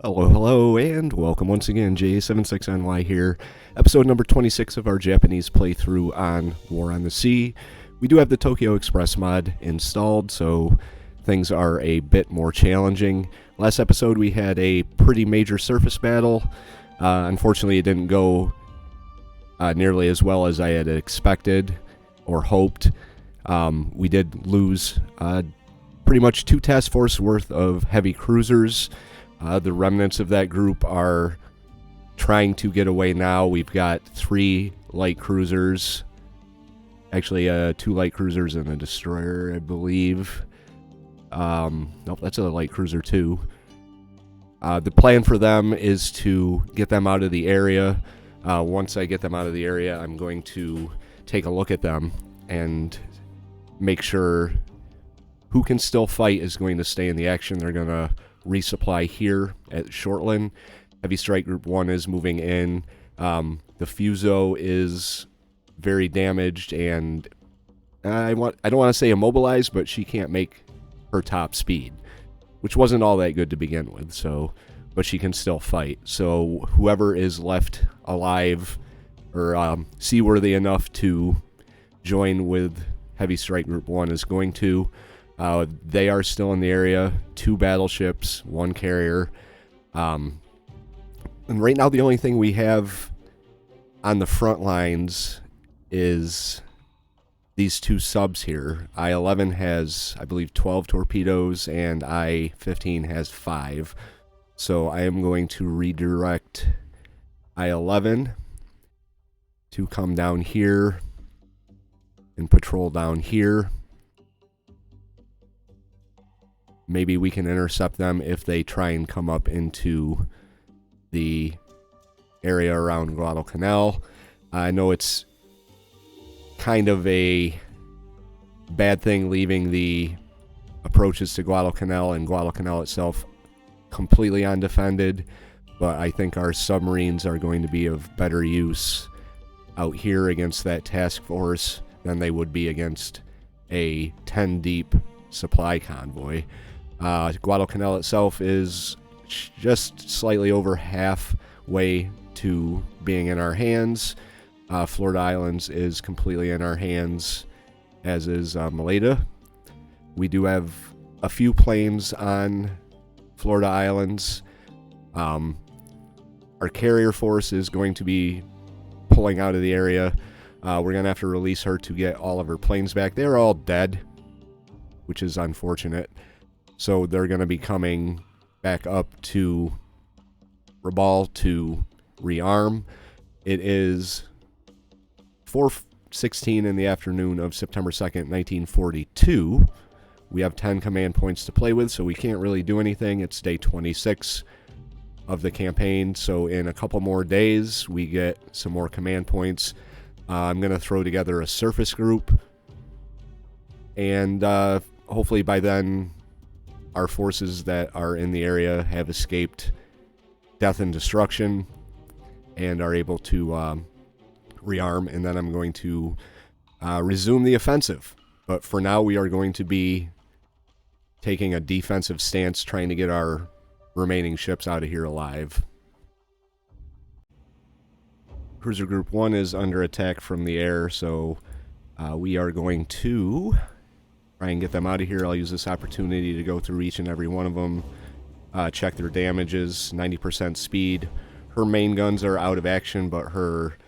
Hello, hello, and welcome once again. J76NY here. Episode number 26 of our Japanese playthrough on War on the Sea. We do have the Tokyo Express mod installed, so things are a bit more challenging. Last episode we had a pretty major surface battle. Unfortunately, it didn't go nearly as well as I had expected or hoped. We did lose pretty much 2 task force worth of heavy cruisers. The remnants of that group are trying to get away now. We've got 3 light cruisers. Actually, 2 light cruisers and a destroyer, I believe. Nope, that's a light cruiser too. The plan for them is to get them out of the area. Once I get them out of the area, I'm going to take a look at them and make sure who can still fight is going to stay in the action. They're going to resupply here at Shortland. Heavy Strike Group 1 is moving in. The Fuso is very damaged, and I don't want to say immobilized, but she can't make her top speed, which wasn't all that good to begin with. But she can still fight. So whoever is left alive or seaworthy enough to join with Heavy Strike Group 1 is going to. They are still in the area. 2 battleships, 1 carrier. And right now the only thing we have on the front lines is these 2 subs here. I-11 has, I believe, 12 torpedoes, and I-15 has 5. So I am going to redirect I-11 to come down here and patrol down here. Maybe we can intercept them if they try and come up into the area around Guadalcanal. I know it's kind of a bad thing leaving the approaches to Guadalcanal and Guadalcanal itself completely undefended, but I think our submarines are going to be of better use out here against that task force than they would be against a 10 deep supply convoy. Guadalcanal itself is just slightly over halfway to being in our hands. Florida Islands is completely in our hands, as is Maleta. We do have a few planes on Florida Islands. Our carrier force is going to be pulling out of the area. We're going to have to release her to get all of her planes back. They're all dead, which is unfortunate. So they're going to be coming back up to Rabaul to rearm. It is 4:16 in the afternoon of September 2nd, 1942. We have 10 command points to play with, so we can't really do anything. It's day 26 of the campaign, so in a couple more days, we get some more command points. I'm going to throw together a surface group, and hopefully by then, our forces that are in the area have escaped death and destruction and are able to rearm, and then I'm going to resume the offensive. But for now, we are going to be taking a defensive stance, trying to get our remaining ships out of here alive. Cruiser Group 1 is under attack from the air, so we are going to try and get them out of here. I'll use this opportunity to go through each and every one of them, check their damages, 90% speed. Her main guns are out of action, but her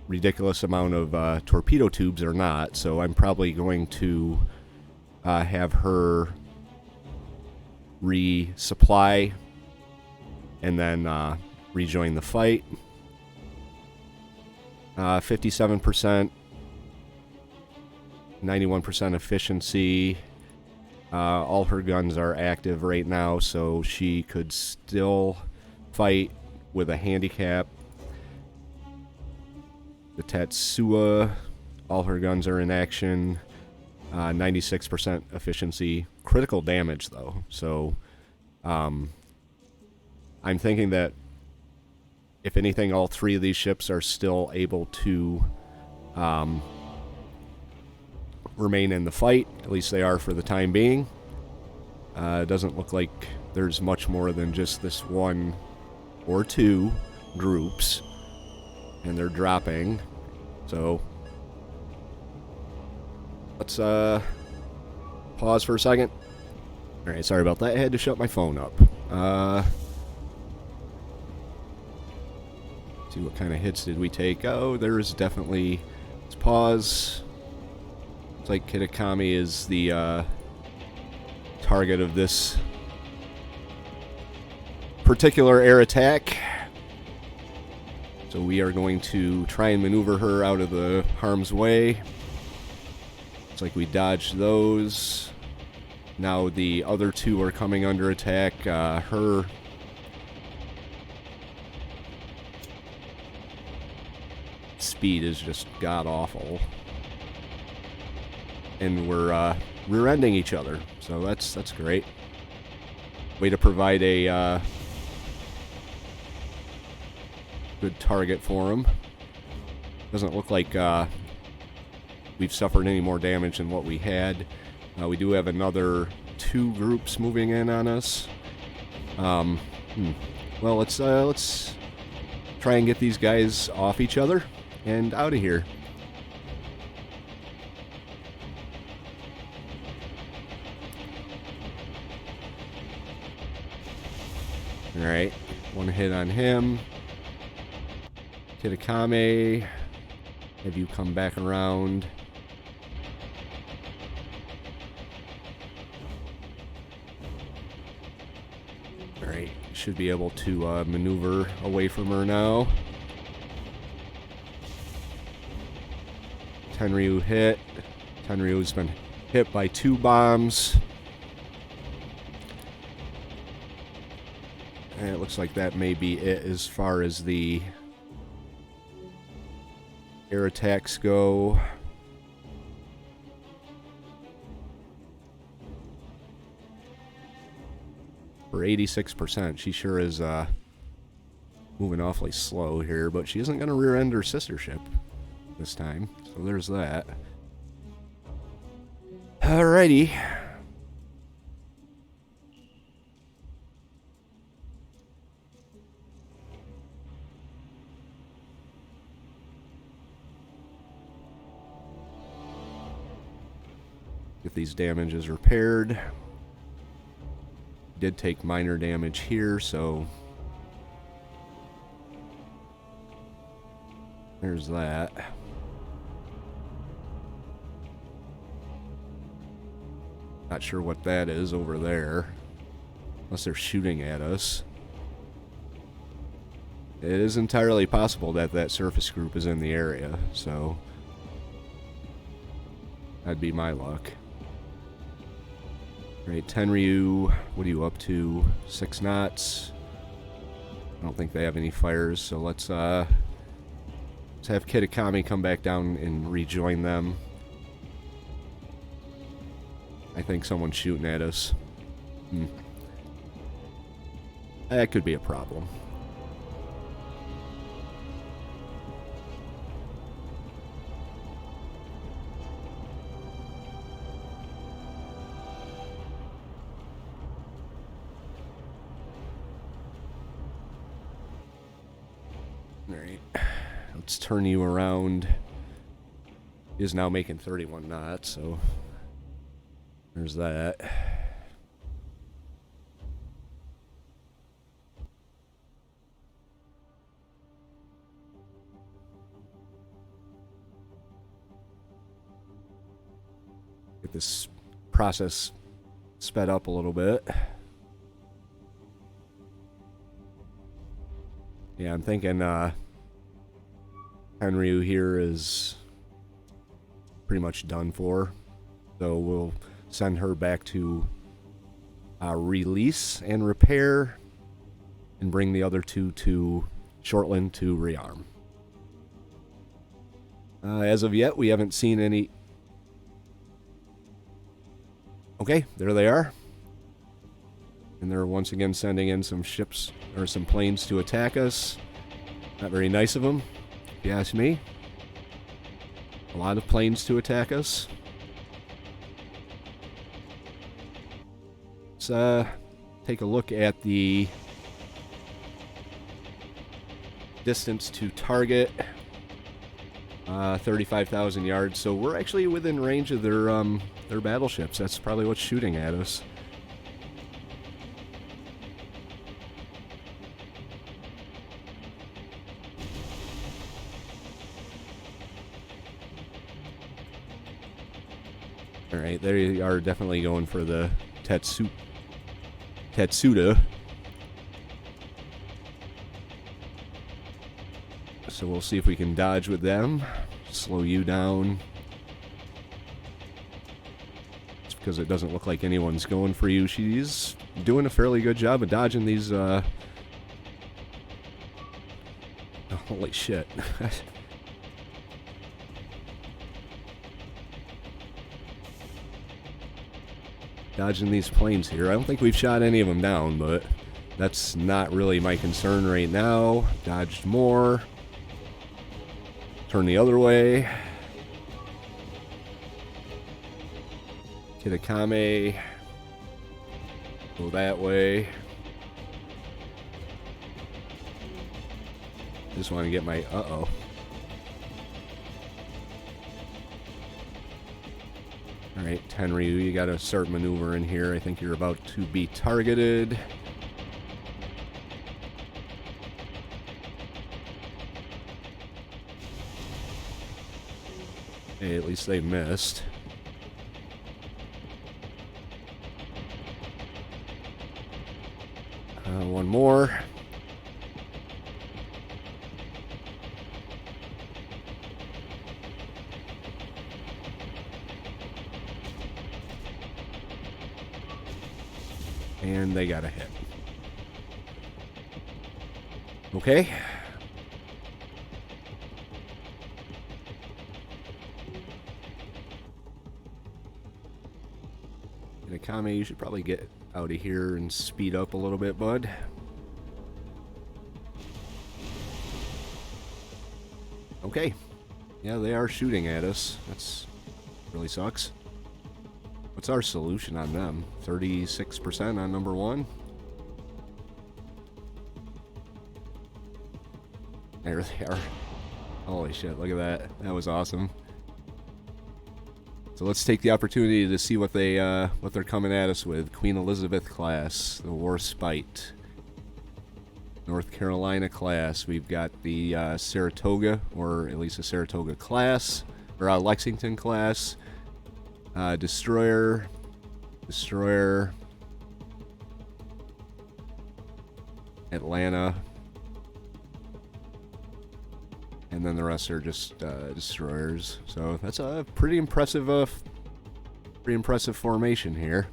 ridiculous amount of torpedo tubes are not, so I'm probably going to have her resupply and then rejoin the fight. 57%, 91% efficiency. All her guns are active right now, so she could still fight with a handicap. The Tatsuya, all her guns are in action. 96% efficiency. Critical damage, though. So I'm thinking that if anything, all 3 of these ships are still able to remain in the fight. At least they are for the time being. It doesn't look like there's much more than just this one or two groups, and they're dropping. So let's pause for a second. Alright, sorry about that. I had to shut my phone up. See what kind of hits did we take. Oh, there's definitely... Let's pause. Looks like Kitakami is the target of this particular air attack. So we are going to try and maneuver her out of the harm's way. Looks like we dodged those. Now the other two are coming under attack. Her speed is just god-awful. And we're rear-ending each other, so that's great. Way to provide a good target for them. Doesn't look like we've suffered any more damage than what we had. We do have another two groups moving in on us. Well, let's try and get these guys off each other and out of here. Alright, one hit on him. Kitakame, have you come back around? Alright, should be able to maneuver away from her now. Tenryu hit. Tenryu's been hit by 2 bombs. And it looks like that may be it as far as the air attacks go. For 86%, she sure is moving awfully slow here, but she isn't going to rear-end her sister ship this time. So there's that. Alrighty. Get these damages repaired. Did take minor damage here, so there's that. Not sure what that is over there, unless they're shooting at us. It is entirely possible that that surface group is in the area, so that'd be my luck. Right, Tenryu, what are you up to? 6 knots. I don't think they have any fires, so let's have Kitakami come back down and rejoin them. I think someone's shooting at us. That could be a problem. Alright, let's turn you around. He is now making 31 knots, so there's that. Get this process sped up a little bit. Yeah, I'm thinking Tenryu here is pretty much done for. So we'll send her back to release and repair and bring the other two to Shortland to rearm. As of yet, we haven't seen any... Okay, there they are. And they're once again sending in some ships, or some planes to attack us. Not very nice of them, if you ask me. A lot of planes to attack us. Let's take a look at the distance to target. 35,000 yards, so we're actually within range of their battleships. That's probably what's shooting at us. Alright, they are definitely going for the Tatsuda. So we'll see if we can dodge with them. Slow you down. It's because it doesn't look like anyone's going for you. She's doing a fairly good job of dodging these, oh, holy shit. Dodging these planes here. I don't think we've shot any of them down, but that's not really my concern right now. Dodged more. Turn the other way. Kitakame. Go that way. Just want to get my... Uh-oh. Alright, Tenryu, you gotta start maneuvering here. I think you're about to be targeted. Hey, at least they missed. One more. And they got a hit. Okay. Nakame, you should probably get out of here and speed up a little bit, bud. Okay. Yeah, they are shooting at us. That's really sucks. What's our solution on them? 36% on number one? There they are. Holy shit, look at that. That was awesome. So let's take the opportunity to see what they're coming at us with. Queen Elizabeth class, the War Spite. North Carolina class. We've got the Saratoga, or at least a Saratoga class, or Lexington class. Destroyer. Atlanta. And then the rest are just destroyers. So that's a pretty impressive formation here.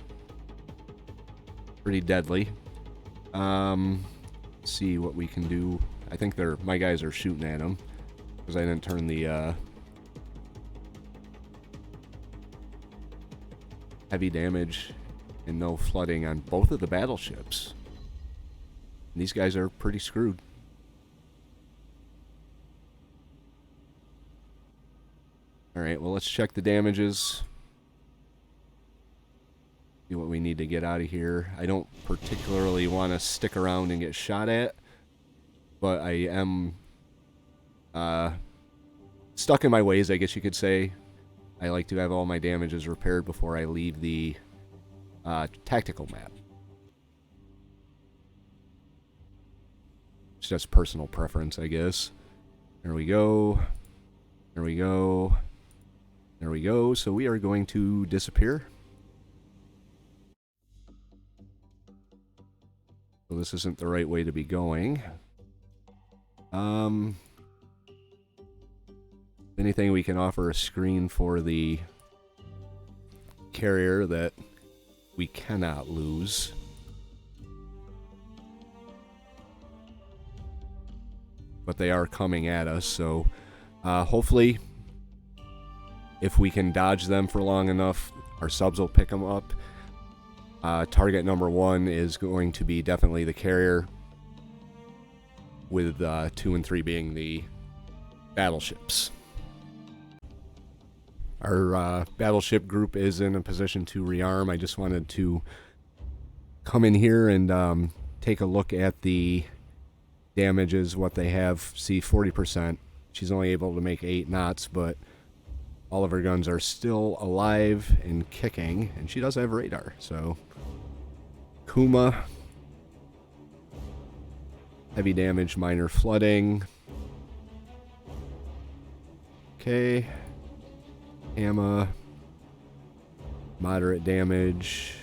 Pretty deadly. See what we can do. I think my guys are shooting at them because I didn't turn the heavy damage and no flooding on both of the battleships. And these guys are pretty screwed. Alright, well, let's check the damages. See what we need to get out of here. I don't particularly want to stick around and get shot at, but I am stuck in my ways, I guess you could say. I like to have all my damages repaired before I leave the tactical map. It's just personal preference, I guess. There we go. There we go. There we go. So we are going to disappear. So this isn't the right way to be going. Anything we can offer a screen for the carrier that we cannot lose. But they are coming at us, so hopefully if we can dodge them for long enough, our subs will pick them up. Target number one is going to be definitely the carrier, with 2 and 3 being the battleships. Our battleship group is in a position to rearm. I just wanted to come in here and take a look at the damages, what they have. See, 40%. She's only able to make 8 knots, but all of her guns are still alive and kicking, and she does have radar. So Kuma, heavy damage, minor flooding. Okay. Amma, moderate damage.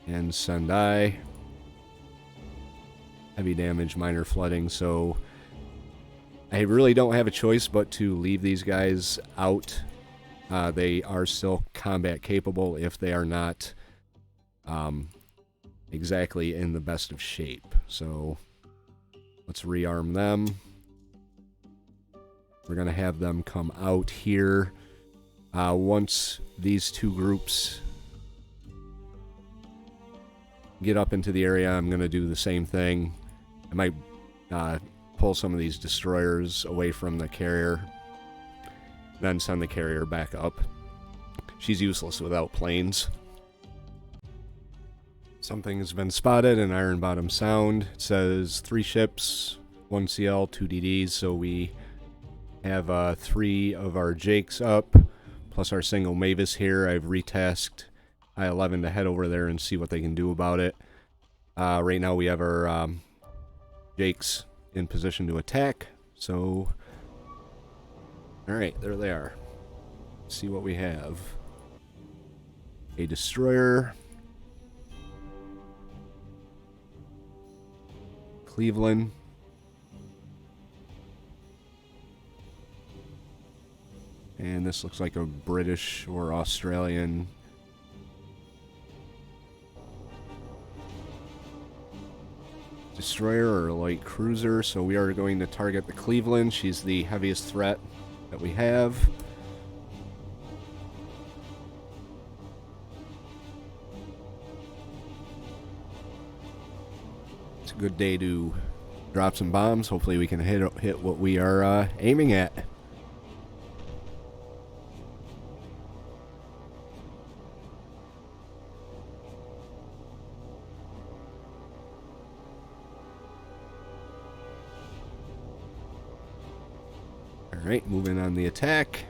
And Sendai, heavy damage, minor flooding. So I really don't have a choice but to leave these guys out. They are still combat capable if they are not exactly in the best of shape. So let's rearm them. We're going to have them come out here. Once these two groups get up into the area, I'm going to do the same thing. I might pull some of these destroyers away from the carrier, then send the carrier back up. She's useless without planes. Something has been spotted in Iron Bottom Sound. It says 3 ships, 1 CL, 2 DDs, so we have 3 of our Jakes up, plus our single Mavis here. I've retasked I-11 to head over there and see what they can do about it. Right now we have our Jakes in position to attack, so alright, there they are. Let's see what we have. A destroyer, Cleveland, and this looks like a British or Australian destroyer or light cruiser. So we are going to target the Cleveland. She's the heaviest threat that we have. It's a good day to drop some bombs. Hopefully we can hit what we are aiming at. Alright, moving on the attack.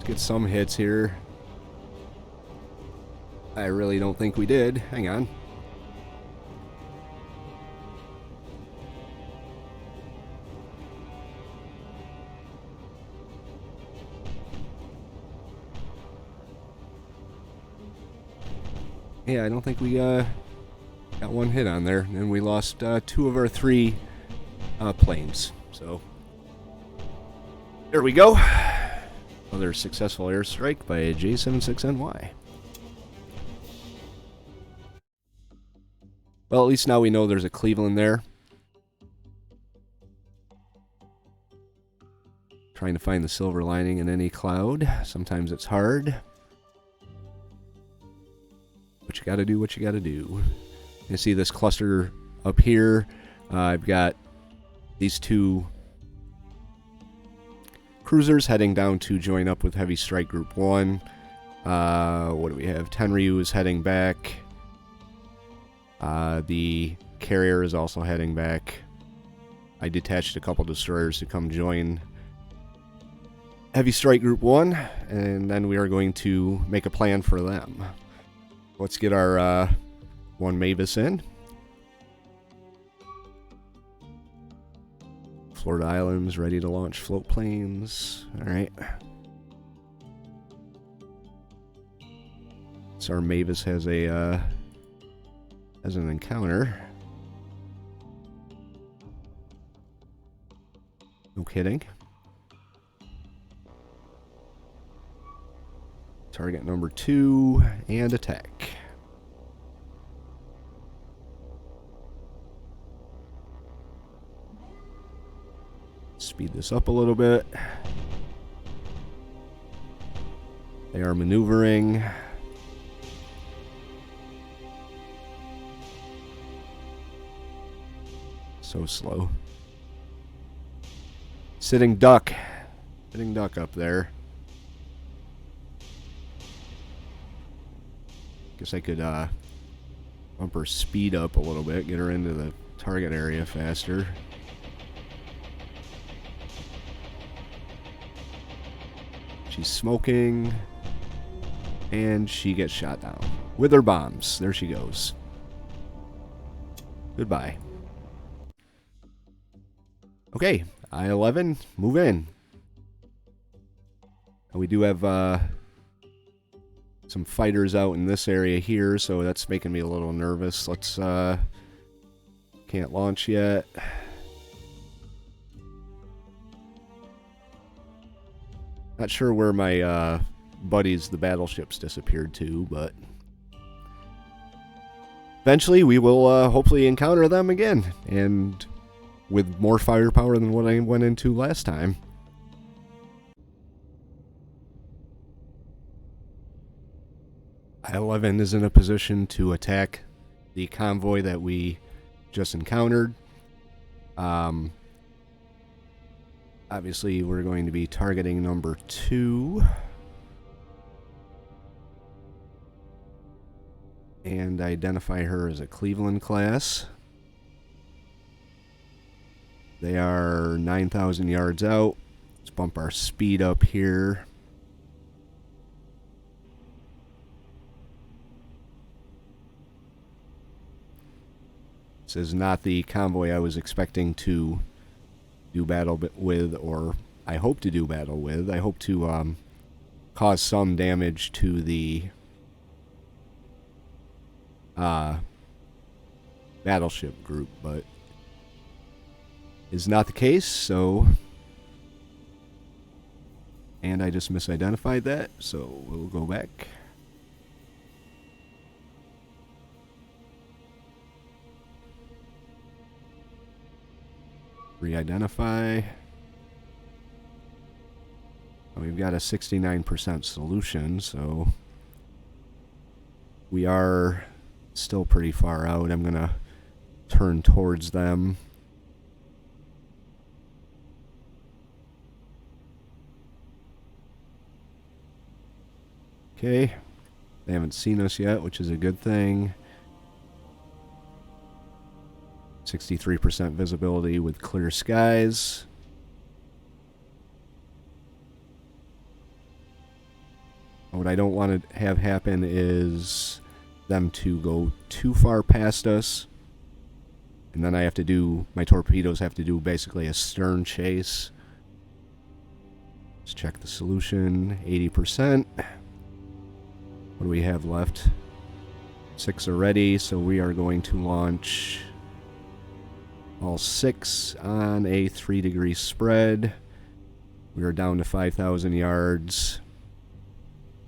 Get some hits here. I really don't think we did. Hang on. Yeah, I don't think we got one hit on there, and we lost 2 of our 3 planes. So there we go. Another successful airstrike by J76NY. Well, at least now we know there's a Cleveland there. Trying to find the silver lining in any cloud. Sometimes it's hard. But you gotta do what you gotta do. You see this cluster up here. I've got these 2 cruisers heading down to join up with Heavy Strike Group 1. What do we have? Tenryu is heading back. The carrier is also heading back. I detached a couple destroyers to come join Heavy Strike Group 1, and then we are going to make a plan for them. Let's get our 1 Mavis in. Florida Islands ready to launch float planes. Alright. So our Mavis has an encounter. No kidding. target number 2 and attack. Speed this up a little bit. They are maneuvering. So slow. Sitting duck. Sitting duck up there. Guess I could bump her speed up a little bit, get her into the target area faster. She's smoking. And she gets shot down. With her bombs. There she goes. Goodbye. Okay, I-11, move in. And we do have some fighters out in this area here, so that's making me a little nervous. Let's, can't launch yet. Not sure where my, buddies, the battleships, disappeared to, but eventually we will hopefully encounter them again, and with more firepower than what I went into last time. I-11 is in a position to attack the convoy that we just encountered. Obviously we're going to be targeting number 2. And identify her as a Cleveland class. They are 9,000 yards out. Let's bump our speed up here. This is not the convoy I was expecting to do battle with, or I hope to do battle with. I hope to cause some damage to the battleship group, but is not the case, so... And I just misidentified that, so we'll go back. Re-identify. We've got a 69% solution, so we are still pretty far out. I'm gonna turn towards them. Okay, they haven't seen us yet, which is a good thing. 63% visibility with clear skies. What I don't want to have happen is them to go too far past us, and then I have to do, my torpedoes have to do basically a stern chase. Let's check the solution. 80%. What do we have left? 6 already, so we are going to launch all 6 on a 3-degree spread. We are down to 5,000 yards.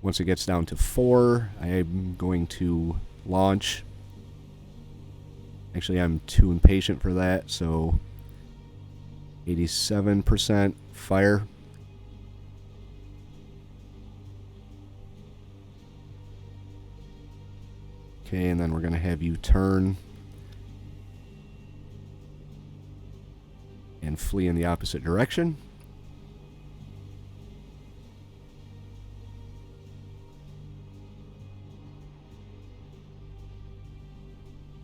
Once it gets down to 4, I am going to launch. Actually, I'm too impatient for that, so 87% fire. Okay, and then we're going to have you turn and flee in the opposite direction.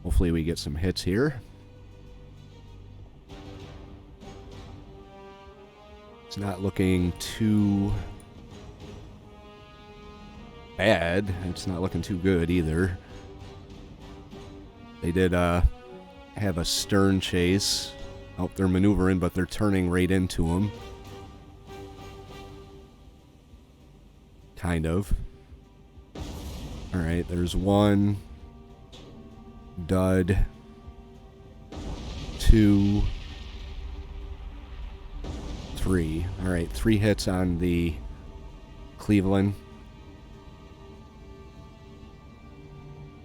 Hopefully we get some hits here. It's not looking too bad. It's not looking too good either. They did have a stern chase. Oh, they're maneuvering, but they're turning right into them. Kind of. Alright, there's 1. Dud. 2. 3. Alright, 3 hits on the Cleveland.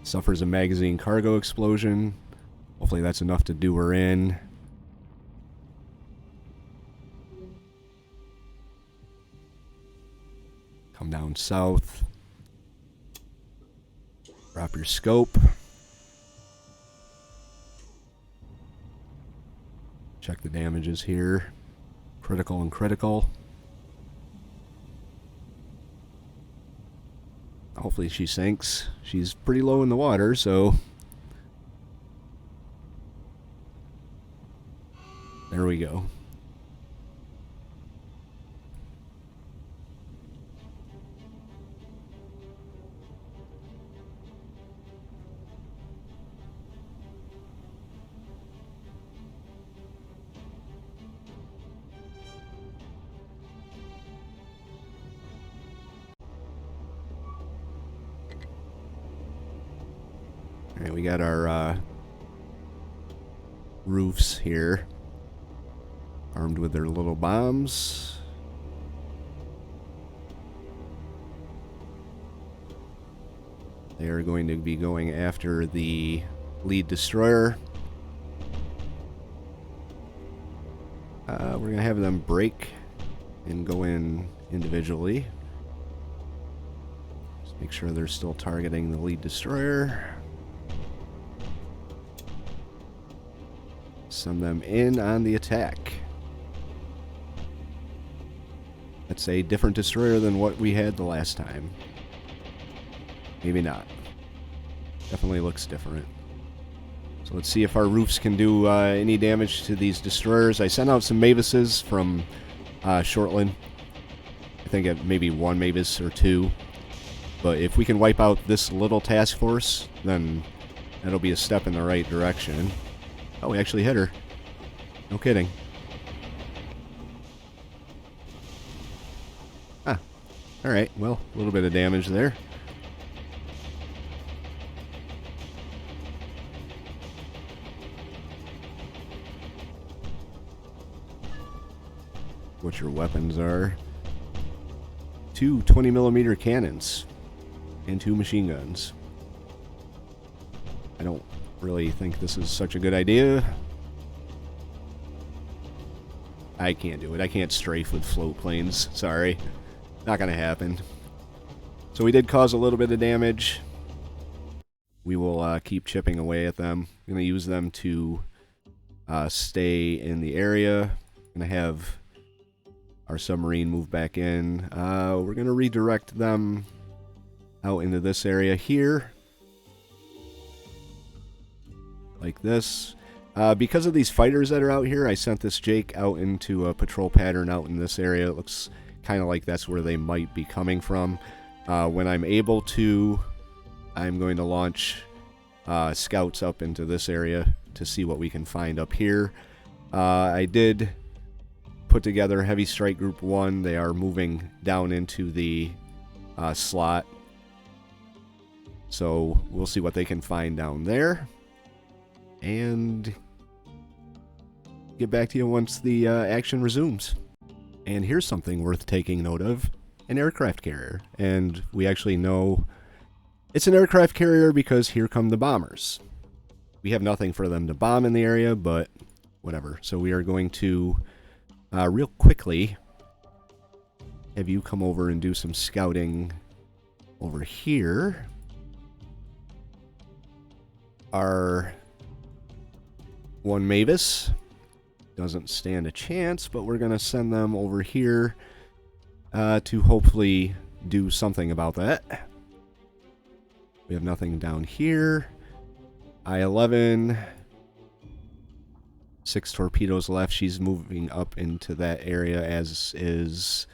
Suffers a magazine cargo explosion. Hopefully that's enough to do her in. Come down south. Drop your scope. Check the damages here. Critical and critical. Hopefully she sinks. She's pretty low in the water, so... There we go. Alright, we got our roofs here, armed with their little bombs. They are going to be going after the lead destroyer. We're going to have them break and go in individually. Just make sure they're still targeting the lead destroyer. Send them in on the attack. That's a different destroyer than what we had the last time. Maybe not. Definitely looks different. So let's see if our roofs can do any damage to these destroyers. I sent out some Mavises from Shortland. I think it maybe one Mavis or two. But if we can wipe out this little task force, then that'll be a step in the right direction. Oh, we actually hit her. No kidding. Ah. Alright, well, a little bit of damage there. What your weapons are. 2 20mm cannons. And 2 machine guns. I don't really think this is such a good idea. I can't do it. I can't strafe with float planes. Sorry. Not gonna happen. So we did cause a little bit of damage. We will keep chipping away at them. I'm gonna use them to stay in the area. I'm gonna have our submarine move back in. We're gonna redirect them out into this area here. Like this. Because of these fighters that are out here, I sent this Jake out into a patrol pattern out in this area. It looks kind of like that's where they might be coming from. When I'm able to, I'm going to launch scouts up into this area to see what we can find up here. I did put together Heavy Strike Group 1. They are moving down into the slot. So we'll see what they can find down there. And get back to you once the action resumes. And here's something worth taking note of. An aircraft carrier. And we actually know it's an aircraft carrier because here come the bombers. We have nothing for them to bomb in the area, but whatever. So we are going to real quickly have you come over and do some scouting over here. Our one Mavis doesn't stand a chance, but we're going to send them over here to hopefully do something about that. We have nothing down here. I-11. 6 torpedoes left. She's moving up into that area, as is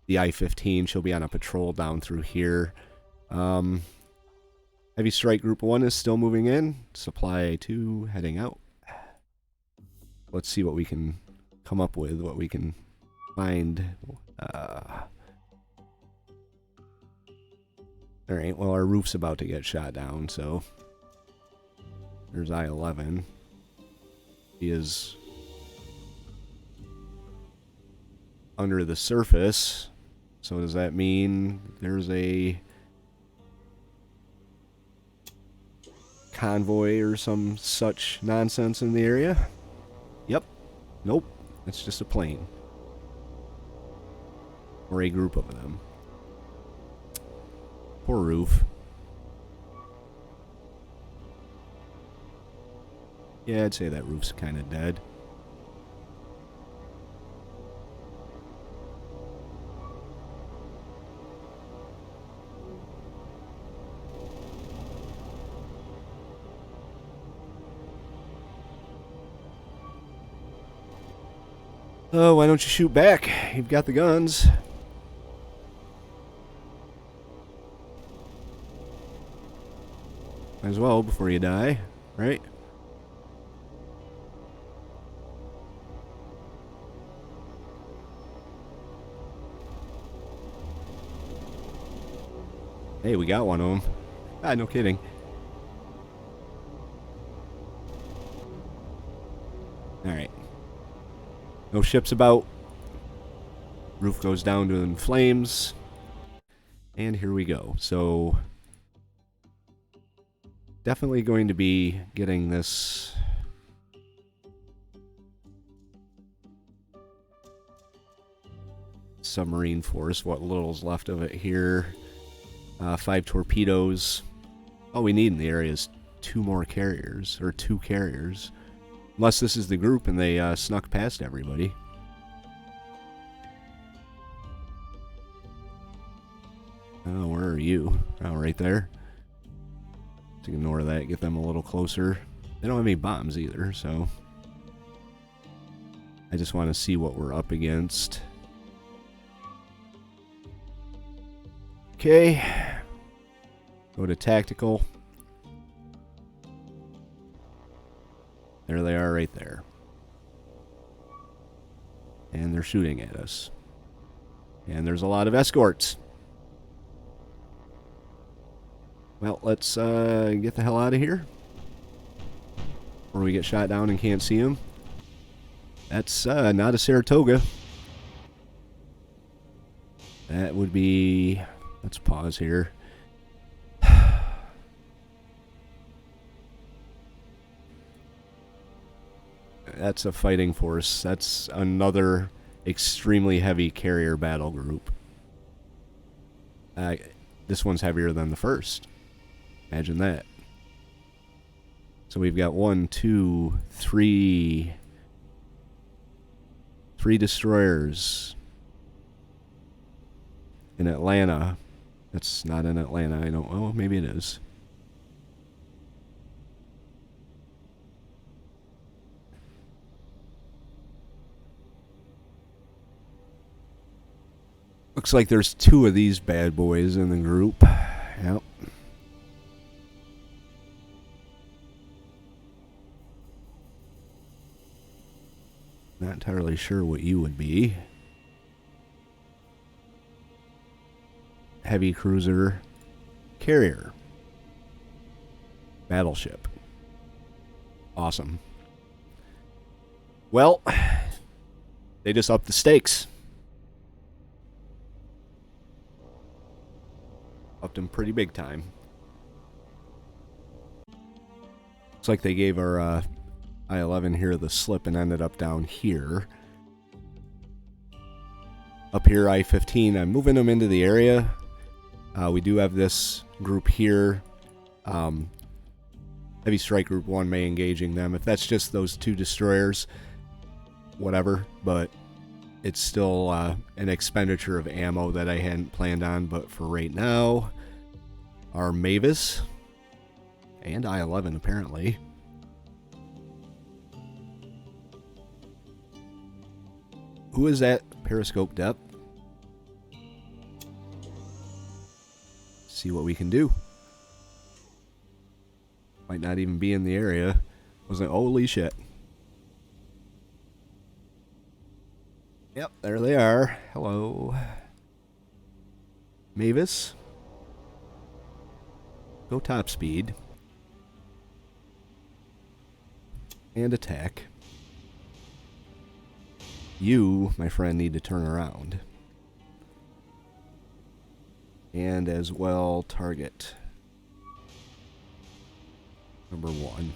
the I-15. She'll be on a patrol down through here. Heavy Strike Group 1 is still moving in. Supply 2 heading out. Let's see what we can come up with, what we can find. Alright, well, our roof's about to get shot down, so there's I-11. He is under the surface, so does that mean there's a convoy or some such nonsense in the area. Yep. Nope. It's just a plane. Or a group of them. Poor roof. Yeah, I'd say that roof's kind of dead. Oh, why don't you shoot back? You've got the guns. Might as well before you die, right? Hey, we got one of them. Ah, no kidding. Alright. No ships about. Roof goes down to in flames. And here we go. So, definitely going to be getting this submarine force, what little's left of it here. 5 torpedoes. All we need in the area is 2 more carriers, or 2 carriers. Unless this is the group and they snuck past everybody. Oh, where are you? Oh, right there. Let's ignore that, get them a little closer. They don't have any bombs either, so I just want to see what we're up against. Okay. Go to tactical. There they are right there. And they're shooting at us. And there's a lot of escorts. Well, let's get the hell out of here. Or we get shot down and can't see them. That's not a Saratoga. That would be... Let's pause here. That's a fighting force. That's another extremely heavy carrier battle group. This one's heavier than the first. Imagine that. So we've got 1, 2, 3... 3 destroyers. In Atlanta. That's not in Atlanta. I don't... Oh, maybe it is. Looks like there's 2 of these bad boys in the group. Yep. Not entirely sure what you would be. Heavy cruiser. Carrier. Battleship. Awesome. Well, they just upped the stakes. Upped them pretty big time. Looks like they gave our I-11 here the slip and ended up down here. Up here, I-15. I'm moving them into the area. We do have this group here. Heavy Strike Group 1 may engaging them. If that's just those 2 destroyers, whatever. But it's still an expenditure of ammo that I hadn't planned on. But for right now, our Mavis and I-11 apparently. Who is that periscope depth? See what we can do. Might not even be in the area. Wasn't, holy shit. Yep, there they are. Hello. Mavis. Go top speed. And attack. You, my friend, need to turn around. And as well, target. Number 1.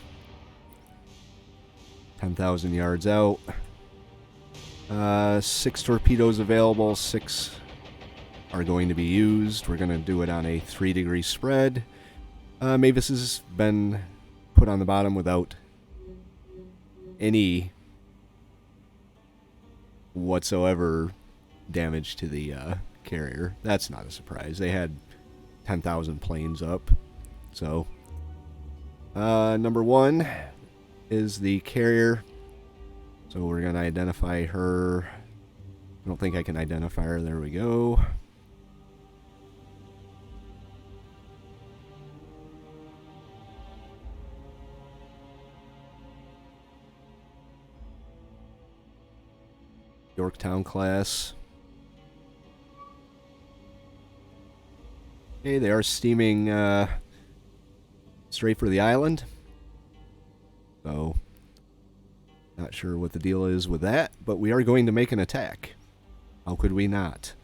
10,000 yards out. 6 torpedoes available. 6 are going to be used. We're going to do it on a 3-degree spread. Mavis has been put on the bottom without any whatsoever damage to the carrier. That's not a surprise. They had 10,000 planes up. So, number 1 is the carrier. So we're going to identify her. I don't think I can identify her. There we go. Yorktown class. Okay, they are steaming straight for the island. So, not sure what the deal is with that, but we are going to make an attack. How could we not?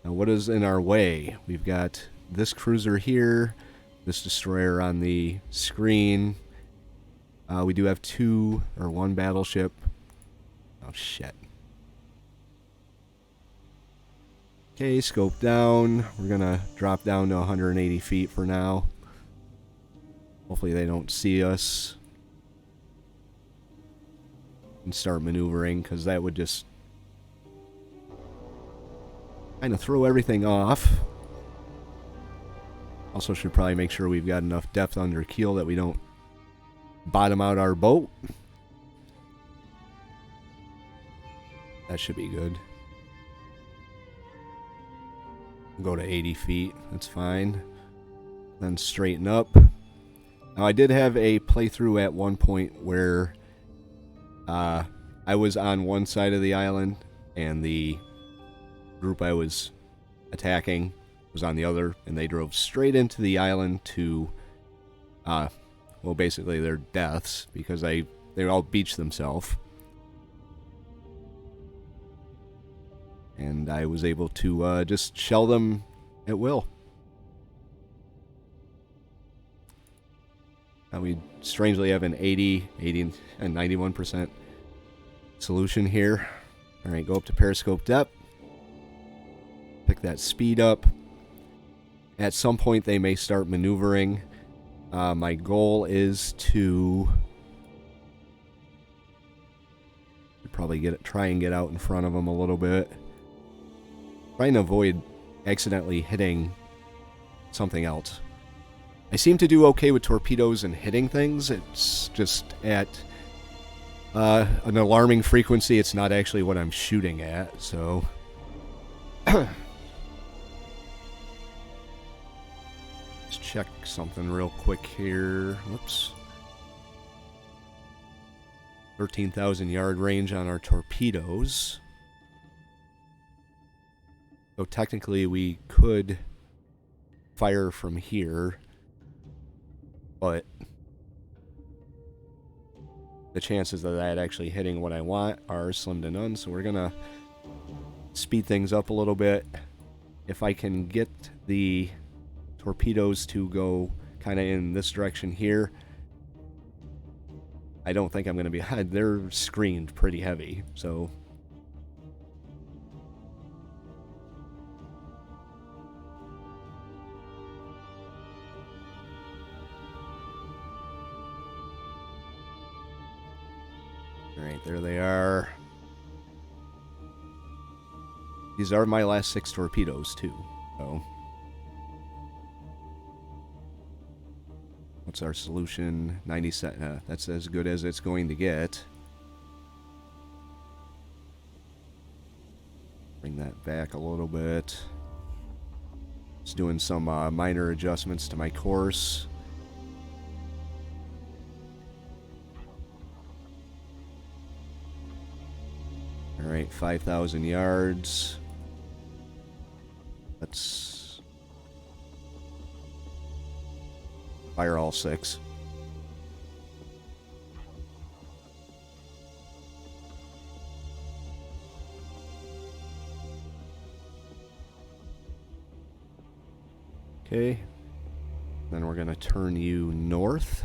Now, what is in our way? We've got this cruiser here, this destroyer on the screen. We do have 1 battleship. Oh, shit. Okay, scope down. We're going to drop down to 180 feet for now. Hopefully they don't see us. And start maneuvering, because that would just kind of throw everything off. Also should probably make sure we've got enough depth under keel that we don't bottom out our boat. That should be good. Go to 80 feet. That's fine. Then straighten up. Now, I did have a playthrough at one point where I was on one side of the island and the group I was attacking was on the other, and they drove straight into the island to, well, basically their deaths, because they all beached themselves. And I was able to just shell them at will. Now we strangely have an 80, and 91% solution here. Alright, go up to periscope depth. Pick that speed up. At some point they may start maneuvering. My goal is to probably try and get out in front of them a little bit. Trying to avoid accidentally hitting something else. I seem to do okay with torpedoes and hitting things. It's just at an alarming frequency. It's not actually what I'm shooting at, so... Let's check something real quick here. Whoops. 13,000 yard range on our torpedoes. So technically we could fire from here, but the chances of that actually hitting what I want are slim to none, so we're gonna speed things up a little bit. If I can get the torpedoes to go kind of in this direction here, I don't think I'm gonna be... They're screened pretty heavy, so... Alright, there they are. These are my last 6 torpedoes, too. So, what's our solution? 97. That's as good as it's going to get. Bring that back a little bit. Just doing some minor adjustments to my course. Alright, 5,000 yards. Let's fire all 6. Okay. Then we're going to turn you north.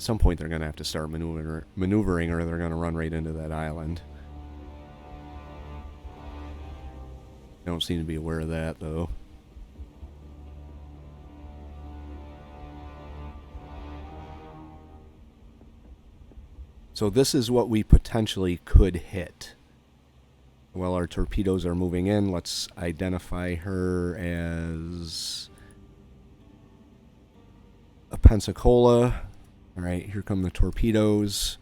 At some point they're going to have to start maneuvering or they're going to run right into that island. I don't seem to be aware of that, though. So this is what we potentially could hit. While our torpedoes are moving in, let's identify her as a Pensacola. Alright, here come the torpedoes.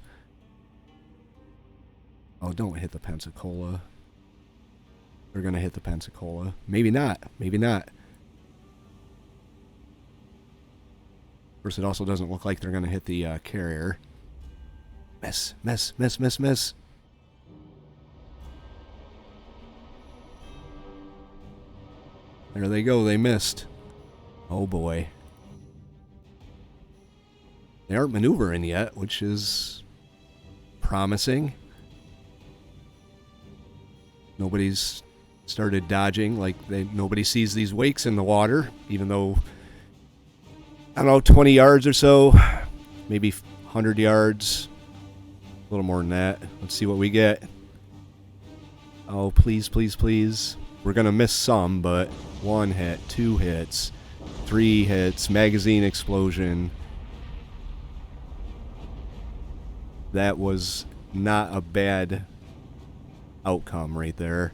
Oh, don't hit the Pensacola. They're going to hit the Pensacola. Maybe not. Maybe not. Of course, it also doesn't look like they're going to hit the carrier. Miss, miss, miss, miss, miss. There they go. They missed. Oh, boy. They aren't maneuvering yet, which is promising. Nobody's started dodging, like nobody sees these wakes in the water, even though, I don't know, 20 yards or so, maybe 100 yards, a little more than that. Let's see what we get. Oh, please, please, please. We're going to miss some, but 1 hit, 2 hits, 3 hits, magazine explosion. That was not a bad outcome right there.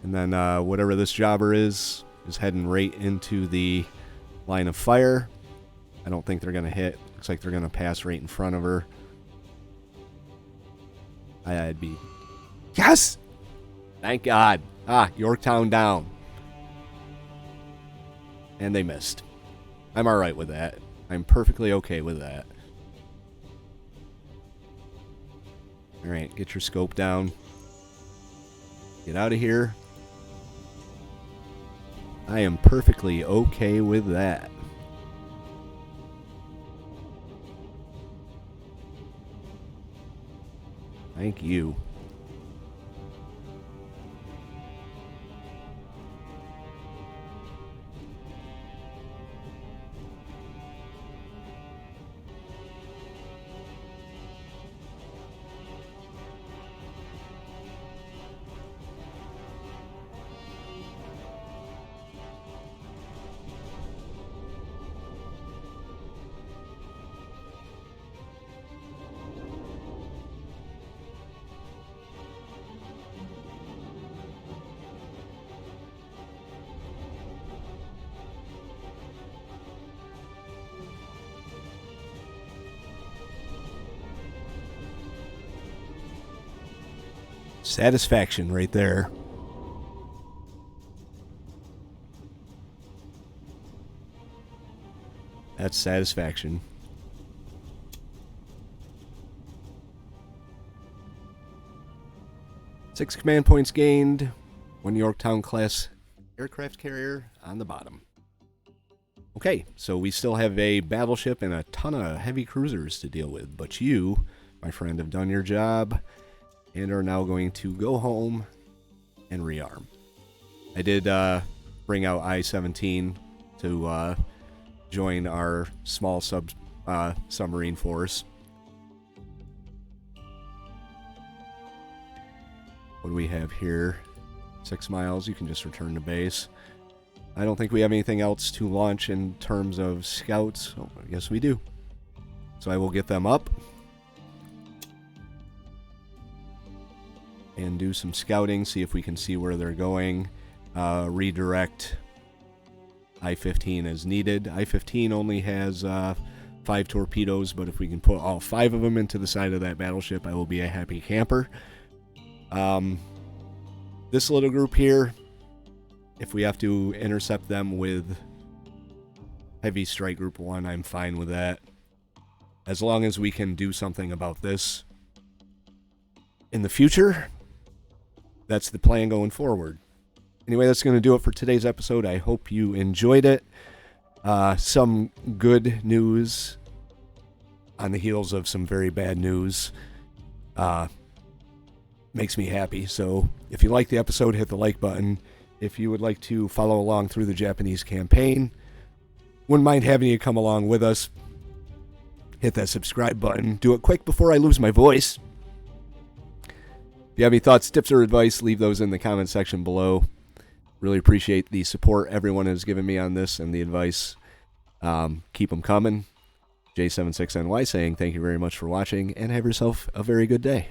And then whatever this jobber is heading right into the line of fire. I don't think they're going to hit. Looks like they're going to pass right in front of her. I'd be... Yes! Thank God. Yorktown down. And they missed. I'm alright with that. I'm perfectly okay with that. Alright, get your scope down. Get out of here. I am perfectly okay with that. Thank you. Satisfaction right there. That's satisfaction. Six command points gained. 1 Yorktown class aircraft carrier on the bottom. Okay, so we still have a battleship and a ton of heavy cruisers to deal with, but you, my friend, have done your job and are now going to go home and rearm. I did bring out I-17 to join our small submarine force. What do we have here? 6 miles. You can just return to base. I don't think we have anything else to launch in terms of scouts. Oh, I guess we do. So I will get them up and do some scouting, see if we can see where they're going. Redirect I-15 as needed. I-15 only has 5 torpedoes, but if we can put all 5 of them into the side of that battleship, I will be a happy camper. This little group here, if we have to intercept them with Heavy Strike Group 1, I'm fine with that. As long as we can do something about this in the future, that's the plan going forward. Anyway, that's going to do it for today's episode. I hope you enjoyed it. Some good news on the heels of some very bad news. Makes me happy. So if you like the episode, hit the like button. If you would like to follow along through the Japanese campaign, wouldn't mind having you come along with us. hit that subscribe button. Do it quick before I lose my voice. If you have any thoughts, tips, or advice, leave those in the comment section below. Really appreciate the support everyone has given me on this and the advice. Keep them coming. J76NY saying thank you very much for watching, and have yourself a very good day.